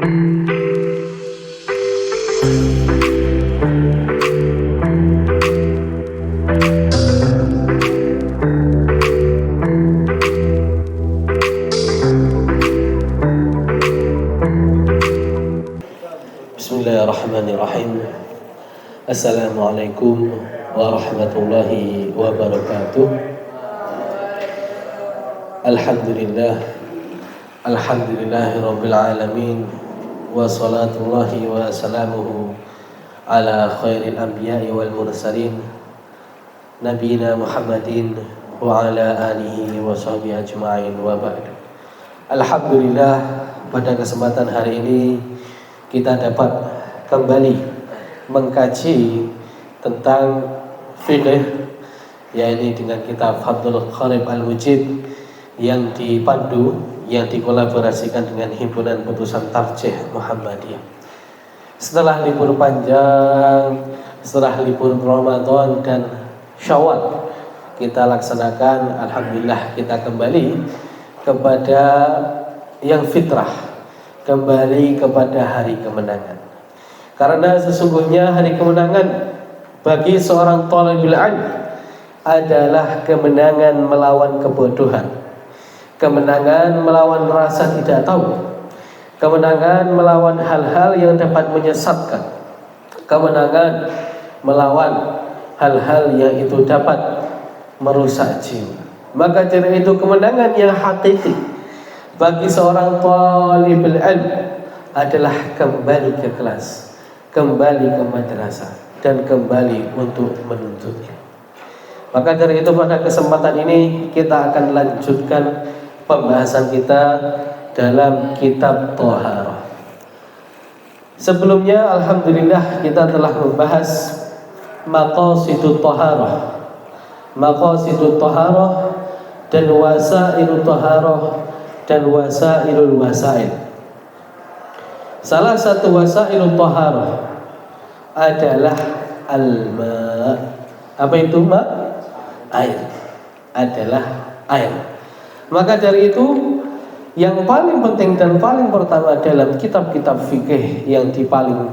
Bismillahirrahmanirrahim. Assalamualaikum warahmatullahi wabarakatuh. Alhamdulillahirabbil alamin, wa salatullahi wa salamuhu ala khairil anbiya'i wal mursalin nabiyina Muhammadin wa ala alihi wa sahbihi ajma'in, wa ba'd. Alhamdulillah, pada kesempatan hari ini kita dapat kembali mengkaji tentang fikih, yaitu dengan kitab Fathul Qarib Al-Mujib yang dipandu, yang dikolaborasikan dengan Himpunan Putusan Tarjih Muhammadiyah. Setelah libur panjang, setelah libur Ramadan dan Syawal, kita laksanakan, alhamdulillah kita kembali kepada yang fitrah, kembali kepada hari kemenangan. Karena sesungguhnya hari kemenangan bagi seorang thalibul ilm adalah kemenangan melawan kebodohan, kemenangan melawan rasa tidak tahu, kemenangan melawan hal-hal yang dapat menyesatkan, kemenangan melawan hal-hal yang itu dapat merusak jiwa. Maka dari itu kemenangan yang hakiki bagi seorang thalibul ilm adalah kembali ke kelas, kembali ke madrasah, dan kembali untuk menuntutnya. Maka dari itu pada kesempatan ini kita akan lanjutkan pembahasan kita dalam kitab Thaharah. Sebelumnya alhamdulillah kita telah membahas maqasidut Thaharah, maqasidut Thaharah dan wasailut Thaharah dan wasailul wasail. Salah satu wasailul thaharah adalah al-ma. Apa itu ma? Air. Adalah air. Maka dari itu yang paling penting dan paling pertama dalam kitab-kitab fikih yang di paling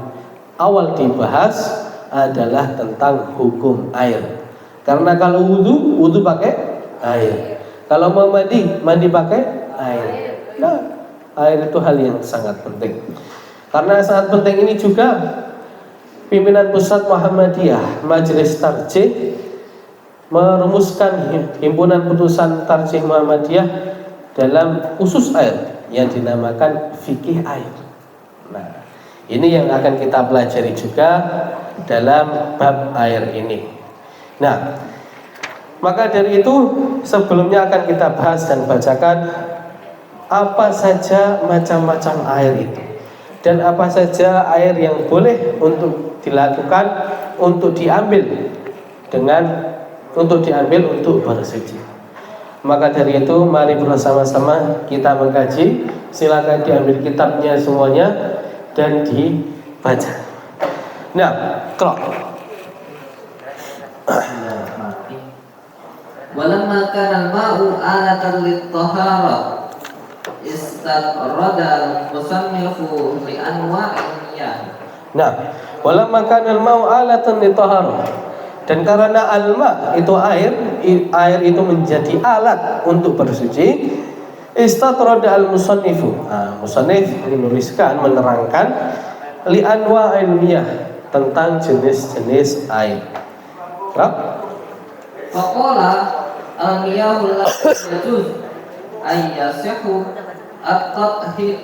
awal dibahas adalah tentang hukum air. Karena kalau wudu pakai air. Kalau mau mandi pakai air. Nah, air itu hal yang sangat penting. Karena sangat penting ini juga pimpinan pusat Muhammadiyah Majelis Tarjih merumuskan himpunan putusan Tarjih Muhammadiyah dalam khusus air yang dinamakan fikih air. Nah, ini yang akan kita pelajari juga dalam bab air ini. Nah, maka dari itu sebelumnya akan kita bahas dan bacakan apa saja macam-macam air itu, dan apa saja air yang boleh untuk dilakukan, untuk diambil untuk bersuci. Maka dari itu mari bersama-sama kita mengkaji. Silakan diambil kitabnya semuanya dan dibaca. Nah, walamma kana al-ma'u alatan lit-taharah istaqrada al-musannifu li anwa'in miyah. Nah, walamma kana al-ma'u alatan lit-taharah, dan karena al-ma' itu air itu menjadi alat untuk bersuci, istaqrada al-musannifu. Musannif menerangkan li anwa'in miyah, tentang jenis-jenis air. Faqala al-miyahul lati yajuz ay yasihu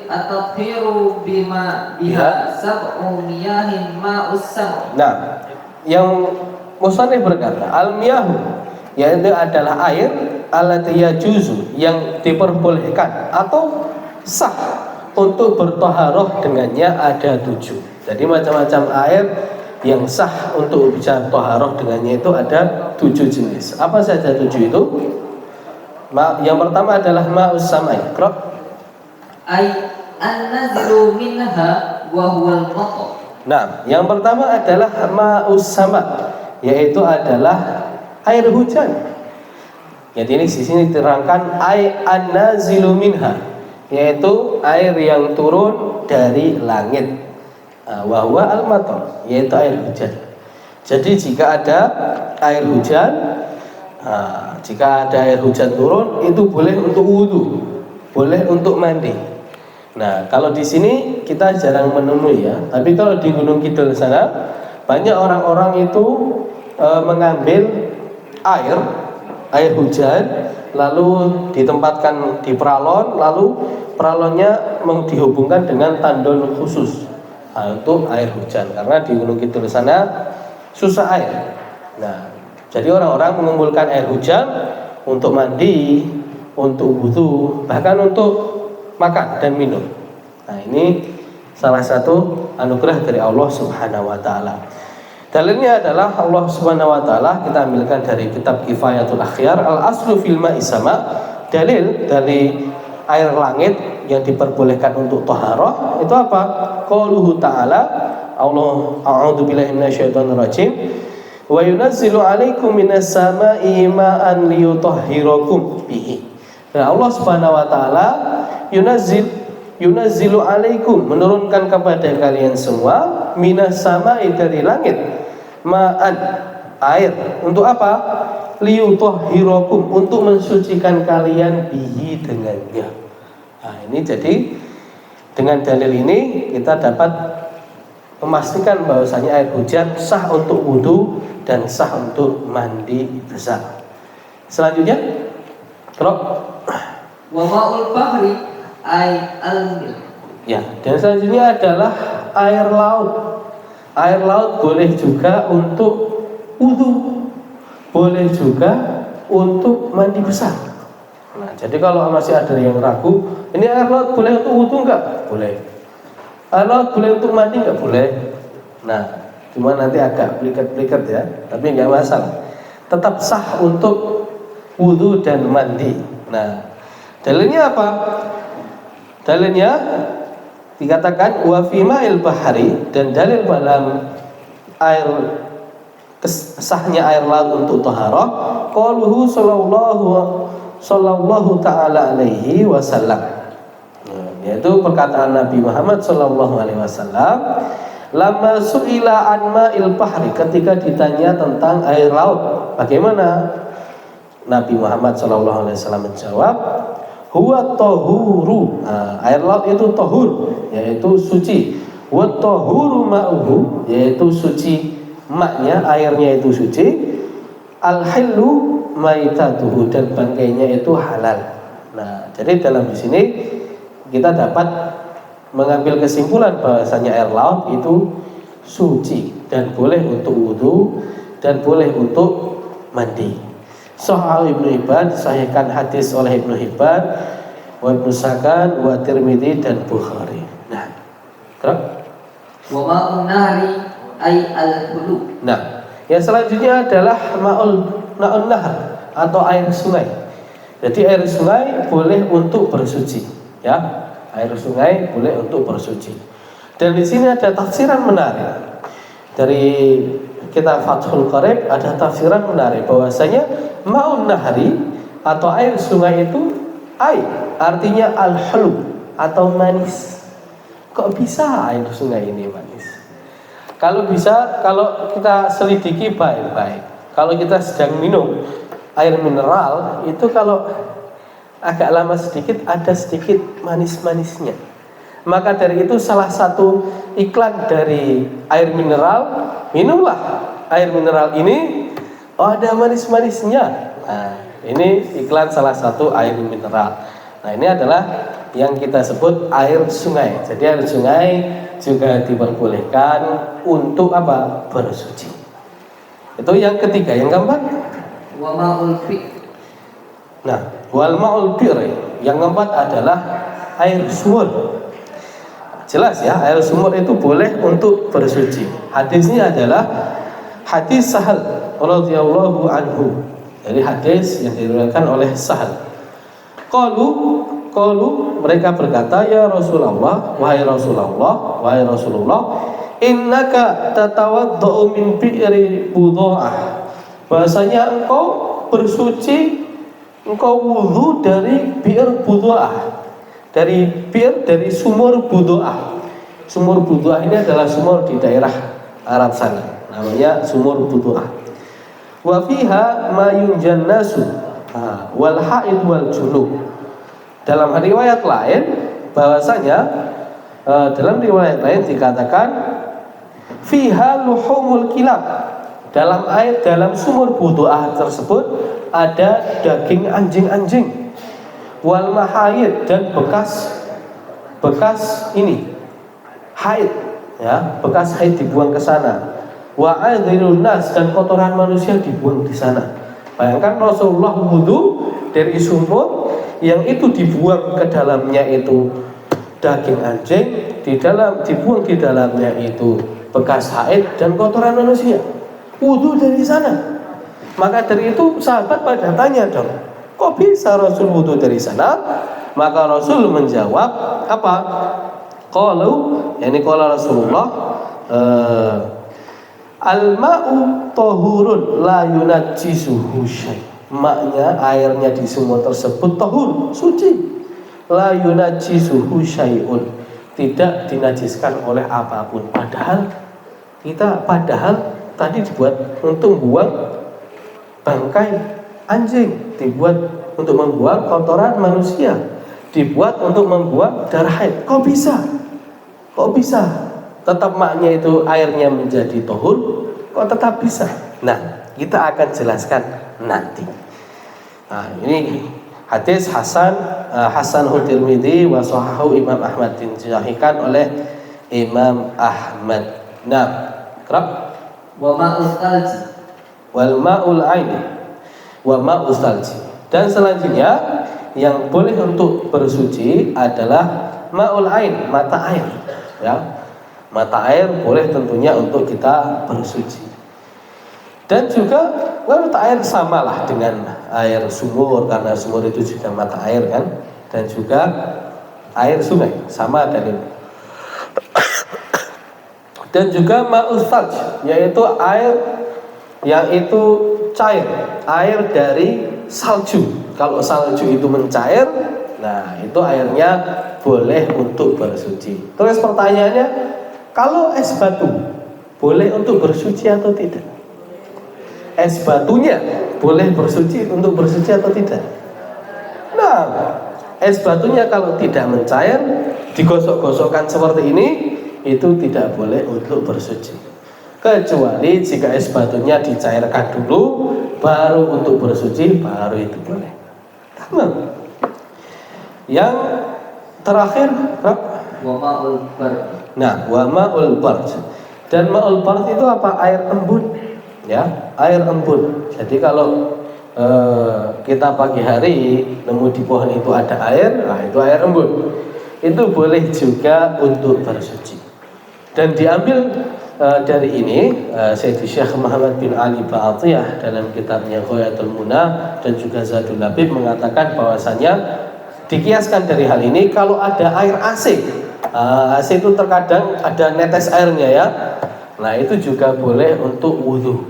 at-tathiru bima biha sab'u miyahin ma'us sam'. Nah, yang musannif berkata al-miyahu, yaitu adalah air allati yajuzu, yang diperbolehkan atau sah untuk bertoharoh dengannya ada 7. Jadi macam-macam air yang sah untuk bisa toharoh dengannya itu ada 7 jenis. Apa saja 7 itu? Yang pertama adalah ma'us samai. Ay an-nazilu minha wa huwal matar. Nah, yang pertama adalah ma'us sama, yaitu adalah air hujan. Jadi ini di sini diterangkan ay an-nazilu minha, yaitu air yang turun dari langit. Wa huwa al-matar, yaitu air hujan. Jadi jika ada air hujan, jika ada air hujan turun, itu boleh untuk wudu, boleh untuk mandi. Nah, kalau di sini kita jarang menemui ya. Tapi kalau di Gunung Kidul sana banyak orang-orang itu mengambil air hujan, lalu ditempatkan di peralon, lalu peralonnya dihubungkan dengan tandon khusus untuk air hujan, karena di Gunung Kidul sana susah air. Nah, jadi orang-orang mengumpulkan air hujan untuk mandi, untuk wudu, bahkan untuk makan dan minum. Nah, ini salah satu anugerah dari Allah Subhanahu wa taala. Dalilnya adalah Allah Subhanahu wa taala, kita ambilkan dari kitab Kifayatul Akhyar, al-aslu fil ma'i sama. Dalil dari air langit yang diperbolehkan untuk taharah itu apa? Qauluhu ta'ala, Allah, a'udzu billahi minasyaitonir rajim, wa yunazzilu 'alaikum minas sama'i ma'an liyutahhirakum bihi. Nah, Allah Subhanahu wa taala yunazzilu 'alaikum, menurunkan kepada kalian semua, minas sama'i, dari langit, ma'an, air, untuk apa? Liyutahhirakum, untuk mensucikan kalian bihi, dengannya. Nah, ini jadi dengan dalil ini kita dapat memastikan bahwasanya air hujan sah untuk wudu dan sah untuk mandi besar. Selanjutnya, wa ma'ul bahri ay al-mil. Ya, dan selanjutnya adalah air laut. Air laut boleh juga untuk wudu, boleh juga untuk mandi besar. Nah, jadi kalau masih ada yang ragu, ini air laut boleh untuk wudu enggak? Boleh. Air laut boleh untuk mandi enggak? Boleh. Nah, cuma nanti agak pliket-pliket ya, tapi enggak masalah. Tetap sah untuk wudu dan mandi. Nah, dalilnya apa? Dalilnya dikatakan wa fi ma'il bahari, dan dalil dalam air sahnya air laut untuk taharah, qauluhu sallallahu ta'ala alaihi wasallam, yaitu perkataan Nabi Muhammad sallallahu alaihi wasallam, lamma su'ila an ma'il bahri, ketika ditanya tentang air laut bagaimana, Nabi Muhammad sallallahu alaihi wasallam menjawab, huwa tahuru, air laut itu tahur, yaitu suci, wa tahuru ma'uhu, yaitu suci maknya, airnya itu suci, al-hillu maitatuhu, dan bangkainya itu halal. Nah, jadi dalam di sini kita dapat mengambil kesimpulan bahwasanya air laut itu suci dan boleh untuk wudu dan boleh untuk mandi. Sahih Ibnu Hibban, sahihkan hadis oleh Ibnu Hibban, wa Ibnu Sakan, wa Tirmidzi dan Bukhari. Nah, wa ma'un nahri ay al-hulu. Nah, yang selanjutnya adalah ma'un nahr atau air sungai. Jadi air sungai boleh untuk bersuci, ya. Air sungai boleh untuk bersuci. Dan di sini ada tafsiran menarik dari kitab Fathul Qarib, ada tafsiran menarik bahwasanya ma'un nahri atau air sungai itu artinya al-hulu atau manis. Kok bisa air sungai ini manis? Kalau kita selidiki baik-baik, kalau kita sedang minum air mineral itu, kalau agak lama sedikit ada sedikit manis-manisnya. Maka dari itu salah satu iklan dari air mineral, minumlah air mineral ini, ada manis-manisnya. Nah, ini iklan salah satu air mineral. Nah, ini adalah yang kita sebut air sungai. Jadi air sungai juga diperbolehkan untuk apa? Bersuci. Itu yang ketiga. Yang keempat, wa ma'ul fi'r. Nah, wal ma'ul bir, yang keempat adalah air sumur. Jelas ya, air sumur itu boleh untuk bersuci. Hadisnya adalah hadis Sahal radhiyallahu anhu. Jadi hadis yang diriwayatkan oleh Sahal. Qalu, mereka berkata, ya Rasulullah, wahai Rasulullah, innaka tatawaddau min bi'ri budha'ah. Bahasanya engkau bersuci, engkau wudu dari bi'r budha'ah, dari sumur budha'ah. Sumur Butu'ah ini adalah sumur di daerah Arab sana, namanya Sumur Butu'ah. Wa fiha ma yunjan nasu wal haid wal junub. Dalam riwayat lain bahwasanya dalam riwayat lain dikatakan fiha luhumul kilab. Dalam sumur Butu'ah tersebut ada daging anjing-anjing, wal mahayid, dan bekas ini haid, ya, bekas haid dibuang ke sana. Wa adhirun nas, dan kotoran manusia dibuang di sana. Bayangkan Rasulullah wudu dari sumur yang itu dibuang ke dalamnya itu daging anjing, dibuang di dalamnya itu bekas haid dan kotoran manusia. Wudu dari sana. Maka dari itu sahabat pada tanya dong, kok bisa Rasul wudu dari sana? Maka Rasul menjawab apa? Qalu, yani qala Rasulullah, al-ma'u tahurun la yunajjisuhu syai'. Maknya airnya di sumur tersebut tahur, suci. La yunajjisuhu syai'un, tidak dinajiskan oleh apapun. Padahal tadi dibuat untuk buang bangkai anjing, dibuat untuk membuang kotoran manusia, dibuat untuk membuang darah haid. Kok bisa? Tetap maknya itu airnya menjadi tahur, kok tetap bisa? Nah, kita akan jelaskan nanti. Nah, ini hadis Hasan Tirmidzi wa sahahu Imam Ahmad, disahihkan oleh Imam Ahmad. Nah, kerap Wa ma'us talji wal ma'ul aini wa ma'us talji. Dan selanjutnya yang boleh untuk bersuci adalah ma'ul ain, mata air, ya. Mata air boleh tentunya untuk kita bersuci. Dan juga mata air samalah dengan air sumur, karena sumur itu juga mata air kan, dan juga air sungai sama dari. Dan juga ma'us talj, yaitu air yang itu cair, air dari salju. Kalau salju itu mencair, nah itu airnya boleh untuk bersuci. Terus pertanyaannya, kalau es batu boleh untuk bersuci atau tidak? Es batunya boleh untuk bersuci atau tidak? Nah, es batunya kalau tidak mencair, digosok-gosokkan seperti ini, itu tidak boleh untuk bersuci. Kecuali jika es batunya dicairkan dulu, baru untuk bersuci, baru itu boleh. Tamam. Yang terakhir, wa ma'ul bar. nah, wa ma'ul bard. Dan ma'ul bard itu apa? Air embun, ya, air embun. Jadi kalau kita pagi hari nemu di pohon itu ada air, nah itu air embun. Itu boleh juga untuk bersuci. Dan diambil dari ini Sayyidi Syekh Muhammad bin Ali Ba'atiyah dalam kitabnya Ghayatul Munah dan juga Zadul Labib mengatakan bahwasanya dikiaskan dari hal ini, kalau ada air AC, AC itu terkadang ada netes airnya, ya. Nah itu juga boleh untuk wudhu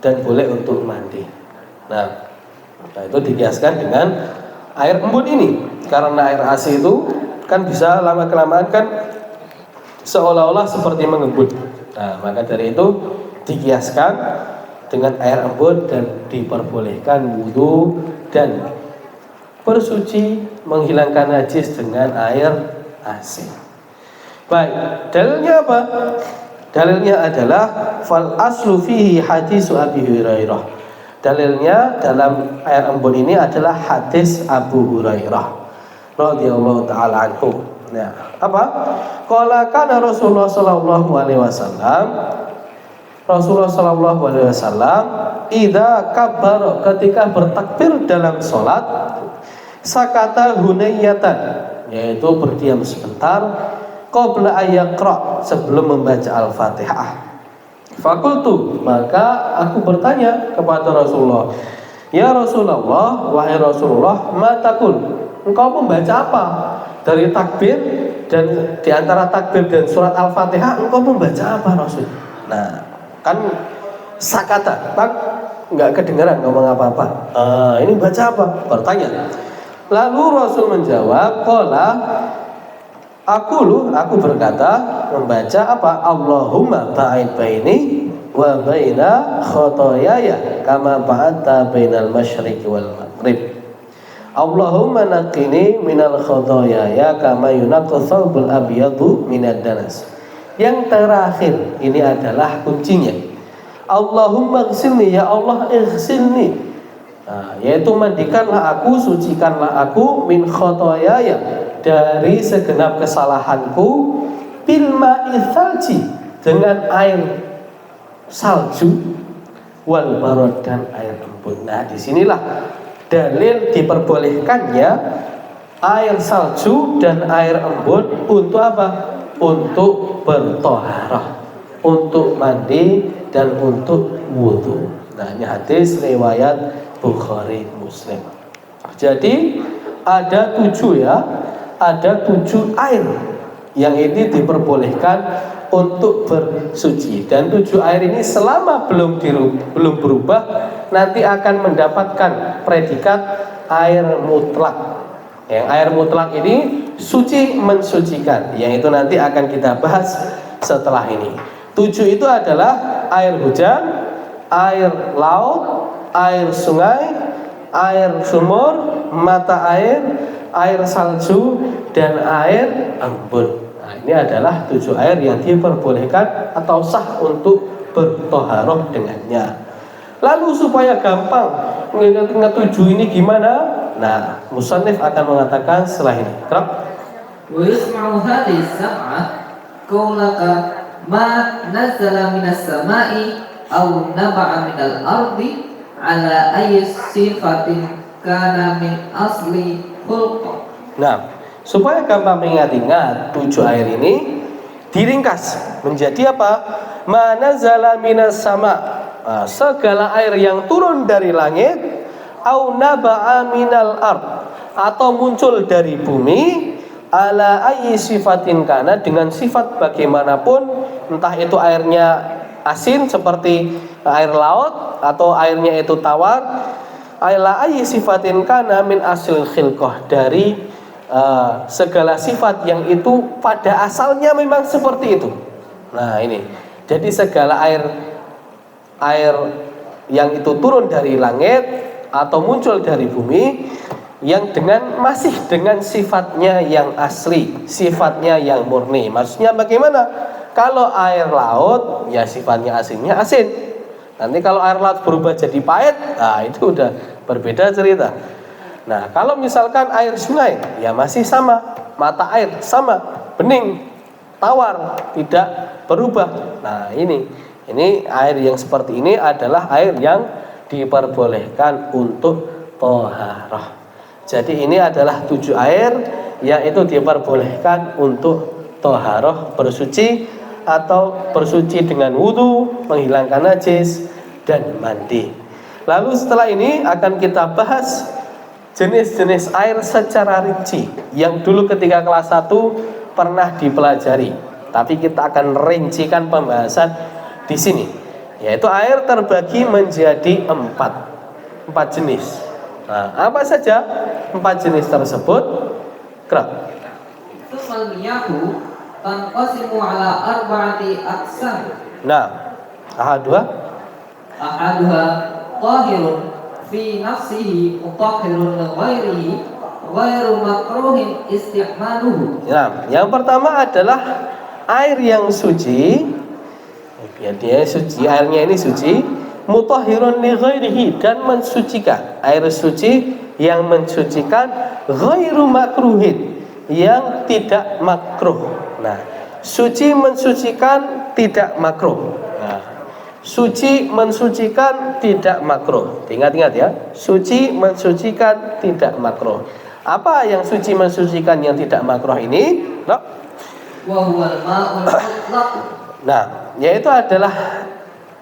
dan boleh untuk mandi. Nah itu dikiaskan dengan air embun ini, karena air AC itu kan bisa lama kelamaan kan seolah-olah seperti mengembun. Nah maka dari itu dikiaskan dengan air embun dan diperbolehkan wudhu dan bersuci, menghilangkan najis dengan air AC. Baik, dalilnya apa? Dalilnya adalah fal aslu fihi hadis Abi Hurairah. Dalilnya dalam air embun ini adalah hadis Abu Hurairah radhiyallahu taala anhu. Nah, apa? Qala kana Rasulullah sallallahu alaihi wasallam, Rasulullah sallallahu alaihi wasallam idza kabbara, ketika bertakbir dalam salat, sakata hunayyatan, yaitu berdiam sebentar, qabla ayyaqra, sebelum membaca Al-Fatihah. Fakultu, maka aku bertanya kepada Rasulullah, ya Rasulullah, wahai Rasulullah, ma takul, engkau membaca apa? Dari takbir dan di antara takbir dan surat Al-Fatihah engkau membaca apa Rasul? Nah, kan sakata, tak enggak kedengaran ngomong apa-apa. Ini baca apa? Bertanya. Lalu Rasul menjawab, qala aku berkata, membaca apa? Allahumma ba'id baini wa baina khotoyaya kama ba'adta bainal masyriqi wal maghrib. Allahumma naqini minal khotoyaya kama yunaqqu thawbul abyadu minad danas. Yang terakhir ini adalah kuncinya. Allahumma ighsilni, ya Allah ighsilni. Nah, yaitu mandikanlah aku, sucikanlah aku min khotoyaya, dari segenap kesalahanku, bil ma'i thalji, dengan air salju, wal barad, dan air embun. Nah, disinilah dalil diperbolehkannya air salju dan air embun untuk apa? Untuk bertoharah, untuk mandi dan untuk wudhu. Nah, ini hadis riwayat Bukhari Muslim. Jadi ada 7 ya, ada 7 air yang ini diperbolehkan untuk bersuci, dan 7 air ini selama belum berubah nanti akan mendapatkan predikat air mutlak. Yang air mutlak ini suci mensucikan, yang itu nanti akan kita bahas setelah ini. 7 itu adalah air hujan, air laut, air sungai, air sumur, mata air, air salju, dan air embun. Nah, ini adalah 7 air yang diperbolehkan atau sah untuk bertoharoh dengannya. Lalu supaya gampang mengingat 7 ini gimana? Nah, musannif akan mengatakan setelah ini. Kerap? Wa yasma'u hadhihi sab'ah qaulaka ma nazzala minas sama'i aw naba'a minal ardi ala ayyi sifatin kana min asli khulq. Nah, supaya gampang mengingat-ingat 7 air ini diringkas menjadi apa? Ma nazzala minas sama', segala air yang turun dari langit, au naba'a minal ard, atau muncul dari bumi, ala ayyi sifatin kana, dengan sifat bagaimanapun, entah itu airnya asin seperti air laut atau airnya itu tawar, ala ayyi sifatin kana min asil khilqah, dari segala sifat yang itu pada asalnya memang seperti itu. Nah, ini jadi segala air yang itu turun dari langit atau muncul dari bumi, yang masih dengan sifatnya yang asli, sifatnya yang murni. Maksudnya bagaimana? Kalau air laut ya sifatnya asinnya asin. Nanti kalau air laut berubah jadi pahit, nah itu udah berbeda cerita. Nah, kalau misalkan air sungai ya masih sama, mata air sama, bening, tawar, tidak berubah. Nah, ini air yang seperti ini adalah air yang diperbolehkan untuk toharah. Jadi ini adalah 7 air yang itu diperbolehkan untuk toharah, bersuci atau bersuci dengan wudhu, menghilangkan najis, dan mandi. Lalu setelah ini akan kita bahas jenis-jenis air secara rinci yang dulu ketika kelas 1 pernah dipelajari, tapi kita akan rincikan pembahasan di sini, yaitu air terbagi menjadi 4 jenis. Nah, apa saja 4 jenis tersebut? Kerap. Tsummal miyahu tanqasimu ala arba'ati aqsam. Nah, ahaduha tahirun fi nafsihi mutahhirun li ghairihi ghairu makruhin isti'maluhu. Nah, yang pertama adalah air yang suci. Ya, dia suci, airnya ini suci, mutahhirun li ghairihi, dan mensucikan. Air suci yang mensucikan, ghairu makruhin, yang tidak makruh. Nah, suci mensucikan tidak makruh. Nah, suci mensucikan tidak makruh. Ingat-ingat ya, suci mensucikan tidak makruh. Apa yang suci mensucikan yang tidak makruh ini? Wa huwal ma'ul mutlaq. Nah, yaitu adalah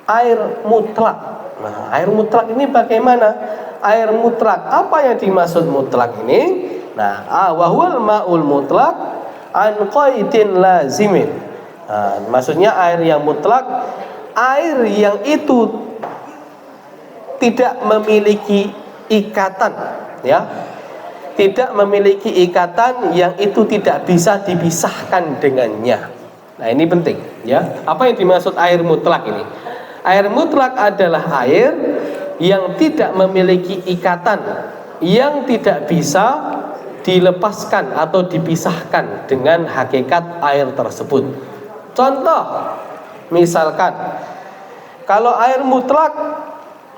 air mutlak. Nah, air mutlak ini bagaimana? Air mutlak, apa yang dimaksud mutlak ini? Nah, wa huwal ma'ul mutlaq an qaidin lazimin. Nah, maksudnya air yang mutlak, air yang itu tidak memiliki ikatan, ya. Tidak memiliki ikatan yang itu tidak bisa dipisahkan dengannya. Nah, ini penting ya. Apa yang dimaksud air mutlak ini? Air mutlak adalah air yang tidak memiliki ikatan, yang tidak bisa dilepaskan atau dipisahkan dengan hakikat air tersebut. Contoh, misalkan kalau air mutlak,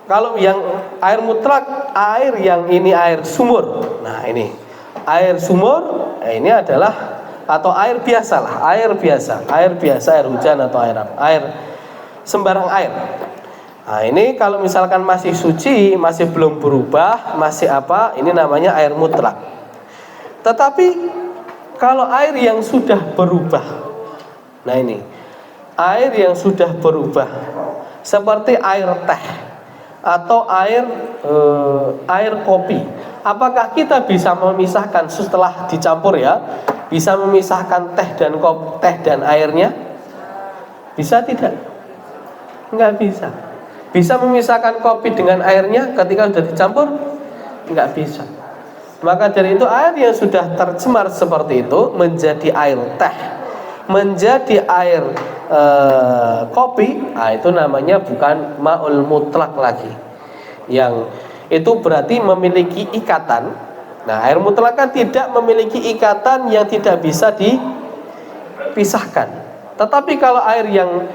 kalau yang air mutlak, air yang ini air sumur. Nah, ini air sumur, ini adalah, atau air biasa lah, air biasa, air hujan atau air apa? Air sembarang air. Nah, ini kalau misalkan masih suci, masih belum berubah, masih apa? Ini namanya air mutlak. Tetapi kalau air yang sudah berubah, nah ini air yang sudah berubah, seperti air teh atau air kopi, apakah kita bisa memisahkan setelah dicampur ya? Bisa memisahkan teh dan airnya? Bisa tidak? Enggak bisa. Bisa memisahkan kopi dengan airnya ketika sudah dicampur? Enggak bisa. Maka dari itu air yang sudah tercemar seperti itu menjadi air teh, menjadi air kopi, nah itu namanya bukan ma'ul mutlak lagi. Yang itu berarti memiliki ikatan. Nah, air mutlak kan tidak memiliki ikatan yang tidak bisa dipisahkan. Tetapi kalau air yang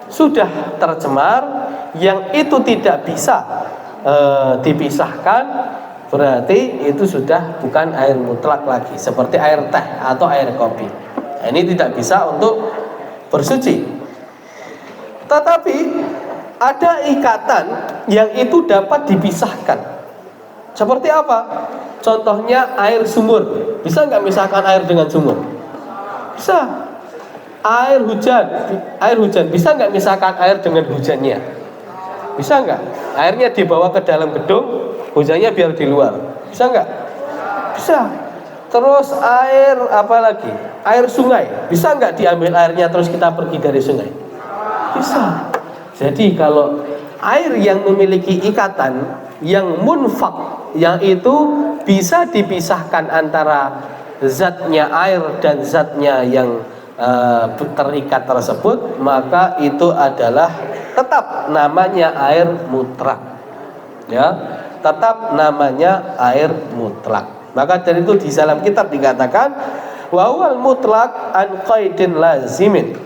sudah tercemar, yang itu tidak bisa dipisahkan, berarti itu sudah bukan air mutlak lagi, seperti air teh atau air kopi. Nah, ini tidak bisa untuk bersuci. Tetapi ada ikatan yang itu dapat dipisahkan. Seperti apa? Contohnya air sumur. Bisa nggak misahkan air dengan sumur? Bisa. Air hujan bisa nggak misahkan air dengan hujannya? Bisa nggak? Airnya dibawa ke dalam gedung, hujannya biar di luar. Bisa nggak? Bisa. Terus air apa lagi? Air sungai. Bisa nggak diambil airnya terus kita pergi dari sungai? Bisa. Jadi kalau air yang memiliki ikatan, yang munfak, yang itu bisa dipisahkan antara zatnya air dan zatnya yang terikat tersebut, maka itu adalah tetap namanya air mutlak. Ya, tetap namanya air mutlak. Maka dari itu di dalam kitab dikatakan wa huwal mutlaq an qaidin lazimin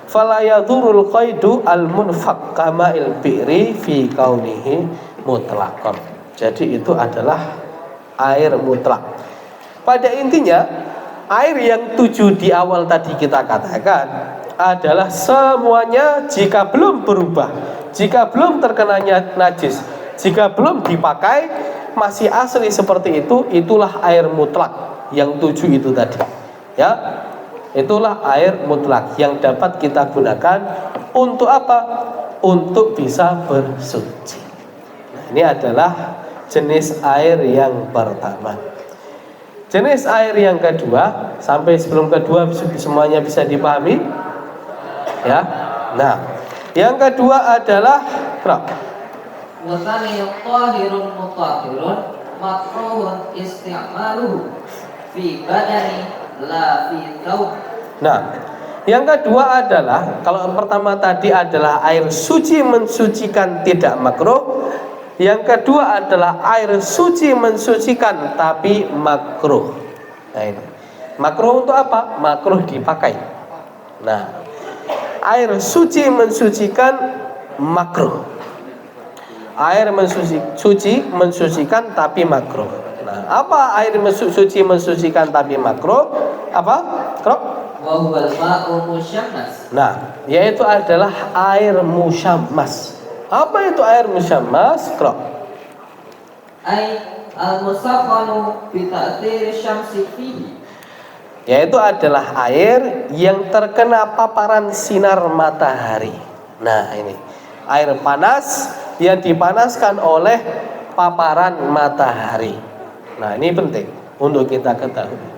fala yadhurul qaidu al munfaq kama il bi'ri fi kaunihi mutlaqan. Jadi itu adalah air mutlak. Pada intinya air yang 7 di awal tadi kita katakan adalah semuanya jika belum berubah, jika belum terkena najis, jika belum dipakai masih asli seperti itu, itulah air mutlak yang 7 itu tadi. Ya, itulah air mutlak yang dapat kita gunakan untuk apa? Untuk bisa bersuci. Nah, ini adalah jenis air yang pertama. Jenis air yang kedua, sampai sebelum kedua semuanya bisa dipahami? Ya. Nah, yang kedua adalah Wasani tahirun mutahhirun makruhun isti'maluhu fi badani la fi thawb. Nah, yang kedua adalah, kalau yang pertama tadi adalah air suci mensucikan tidak makruh. Yang kedua adalah air suci mensucikan tapi makruh. Nah, ini makruh untuk apa? Makruh dipakai. Nah, air suci mensucikan makruh. Air suci mensucikan tapi makruh. Nah, apa air suci mensucikan tapi makruh? Apa? Wa huwal ma'u musyammas. Nah, yaitu adalah air musyammas. Apa itu air musyammas? Ai al-musakhkhanu bi ta'thir syamsi fihi. Yaitu adalah air yang terkena paparan sinar matahari. Nah, ini air panas yang dipanaskan oleh paparan matahari. Nah, ini penting untuk kita ketahui.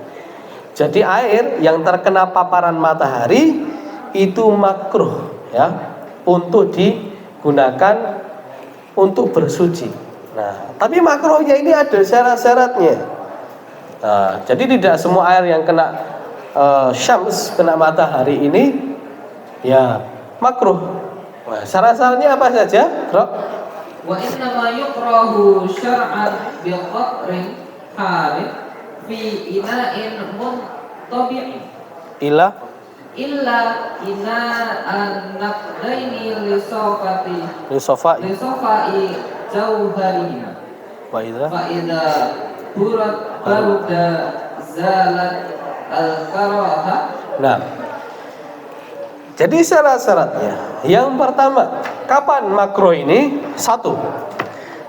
Jadi air yang terkena paparan matahari itu makruh ya untuk digunakan untuk bersuci. Nah, tapi makruhnya ini ada syarat-syaratnya. Nah, jadi tidak semua air yang kena syams, kena matahari ini ya makruh. Nah, syarat-syaratnya apa saja? Bro? Wa inna ma yukrahu syar'an bil qatrin harid fi ina'in muntabi'in Ila illa ina'an naqdaini li sofai sofai jauharihima wa idza fa idza baruda zalat al-karaha. Nah, jadi syarat-syaratnya yang pertama, kapan makruh ini? Satu,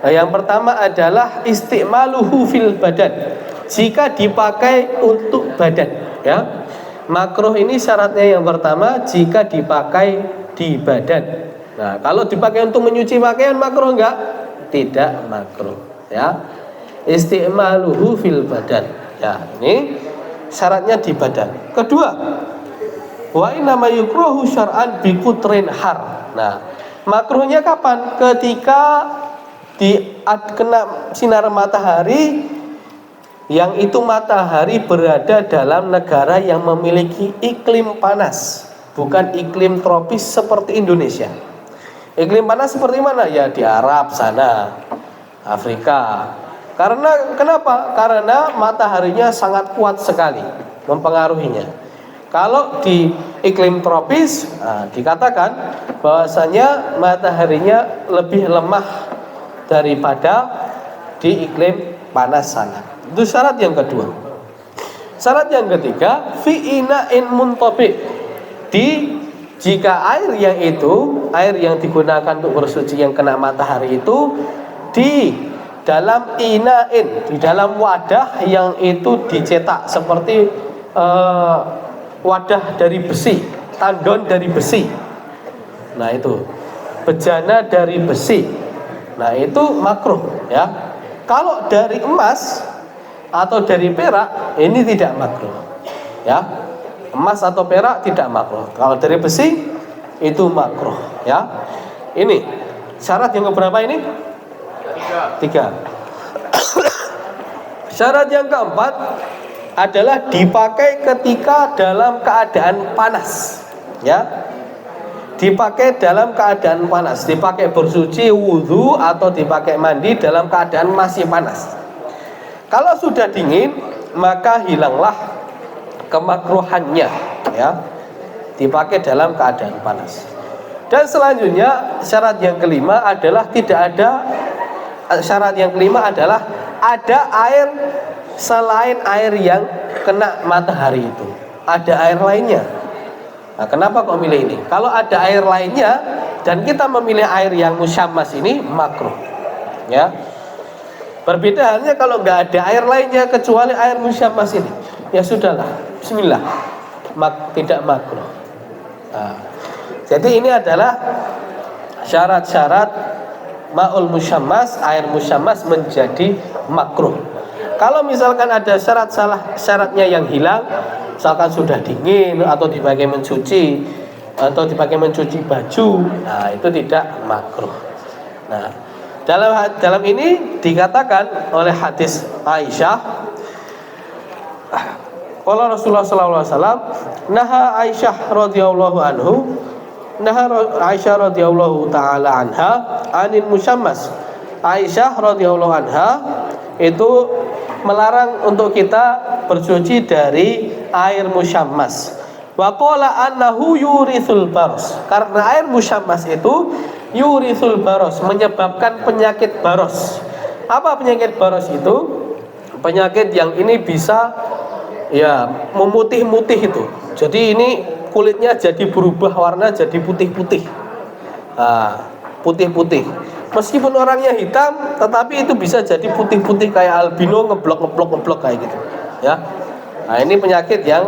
yang pertama adalah istimaluhu fil badan, jika dipakai untuk badan, ya. Makruh ini syaratnya yang pertama jika dipakai di badan. Nah, kalau dipakai untuk menyuci pakaian makruh enggak? Tidak makruh, ya. Istimaluhu fil badan, ya. Ini syaratnya di badan. Kedua, wa inna ma yukrahu syar'an bi qutrin har. Nah, makruhnya kapan? Ketika kena sinar matahari, yang itu matahari berada dalam negara yang memiliki iklim panas, bukan iklim tropis seperti Indonesia. Iklim panas seperti mana? Ya di Arab sana, Afrika. Karena kenapa? Karena mataharinya sangat kuat sekali mempengaruhinya. Kalau di iklim tropis, dikatakan bahwasanya mataharinya lebih lemah daripada di iklim panas sana. Itu syarat yang kedua. Syarat yang ketiga, fi ina'in muntabi. Jika air yang digunakan untuk bersuci yang kena matahari itu di dalam ina'in, di dalam wadah yang itu dicetak seperti wadah dari besi, tandon dari besi. Nah, itu bejana dari besi. Nah, itu makruh, ya. Kalau dari emas atau dari perak ini tidak makruh, ya. Emas atau perak tidak makruh. Kalau dari besi itu makruh, ya. Ini syarat yang keberapa ini? Tiga. Syarat yang keempat adalah dipakai ketika dalam keadaan panas, ya. Dipakai dalam keadaan panas, dipakai bersuci, wudhu, atau dipakai mandi dalam keadaan masih panas. Kalau sudah dingin, maka hilanglah kemakruhannya, ya. Dipakai dalam keadaan panas. Dan selanjutnya syarat yang kelima adalah ada air selain air yang kena matahari itu. Ada air lainnya. Nah, kenapa kok milih ini? Kalau ada air lainnya dan kita memilih air yang musyammas ini makruh, ya. Berbeda halnya kalau nggak ada air lainnya kecuali air musyammas ini, ya sudahlah, bismillah, tidak makruh. Nah, jadi ini adalah syarat-syarat ma'ul musyammas, air musyammas menjadi makruh. Kalau misalkan ada syaratnya yang hilang, misalkan sudah dingin atau dipakai mencuci atau dipakai mencuci baju, nah itu tidak makruh. Nah, dalam ini dikatakan oleh hadis Aisyah, kalau Rasulullah SAW naha Aisyah radhiyallahu taala anha anil musyammas. Aisyah radhiyallahu anha itu melarang untuk kita bersuci dari air musyammas. Wa qala annahu yurithul baros. Karena air musyammas itu yurithul baros, menyebabkan penyakit baros. Apa penyakit baros itu? Penyakit yang ini bisa ya memutih-mutih itu. Jadi ini kulitnya jadi berubah warna jadi putih-putih. Putih-putih. Meskipun orangnya hitam, tetapi itu bisa jadi putih-putih kayak albino, ngeblok kayak gitu, ya. Nah, ini penyakit yang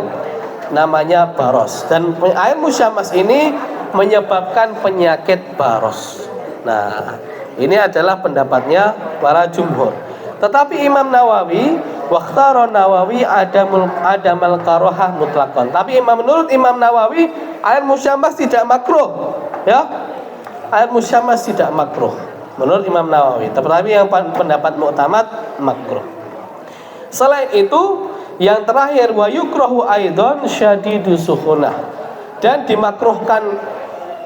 namanya baros. Dan air musyammas ini menyebabkan penyakit baros. Nah, ini adalah pendapatnya para jumhur. Tetapi Imam Nawawi, wakhtara Nawawi adamal karohah mutlaqan. Tapi menurut Imam Nawawi, air musyammas tidak makruh, ya. Air musyammas tidak makruh menurut Imam Nawawi, tetapi yang pendapat mu'tamad makruh. Selain itu, yang terakhir wa yukrahu aidan syadidus sukhunah. Dan dimakruhkan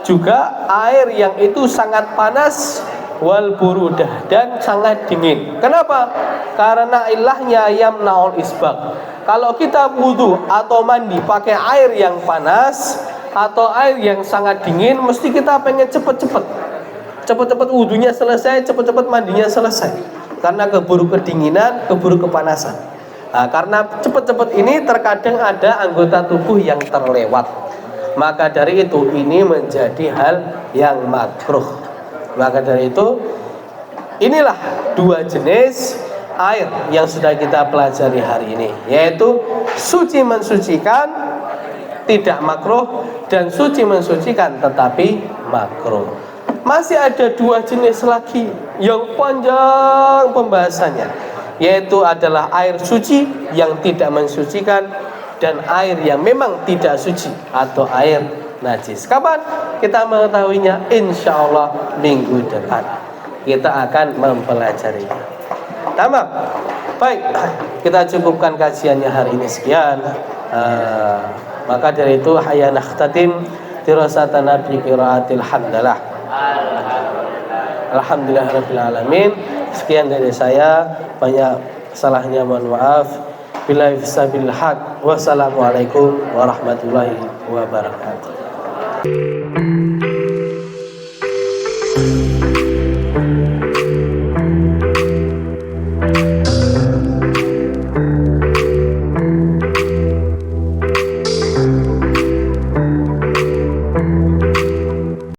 juga air yang itu sangat panas wal burudah dan sangat dingin. Kenapa? Karena ilahnya yamnaul isbaq. Kalau kita wudu atau mandi pakai air yang panas atau air yang sangat dingin, mesti kita pengen cepet-cepet wudunya selesai, cepet-cepet mandinya selesai. Karena keburu kedinginan, keburu kepanasan. Nah, karena cepet-cepet ini terkadang ada anggota tubuh yang terlewat. Maka dari itu ini menjadi hal yang makruh. Maka dari itu inilah dua jenis air yang sudah kita pelajari hari ini, yaitu suci mensucikan tidak makruh dan suci mensucikan tetapi makruh. Masih ada dua jenis lagi yang panjang pembahasannya, yaitu adalah air suci yang tidak mensucikan dan air yang memang tidak suci atau air najis. Kapan kita mengetahuinya? Insya Allah minggu depan kita akan mempelajarinya. Tamam. Baik, kita cukupkan kajiannya hari ini sekian. Maka dari itu hayya nakhtatim dirasatana bi qiraatil hamdalah. Alhamdulillahirabbil alamin. Sekian dari saya, banyak salahnya mohon maaf. Billahi fisabil haq. Wassalamualaikum warahmatullahi wabarakatuh.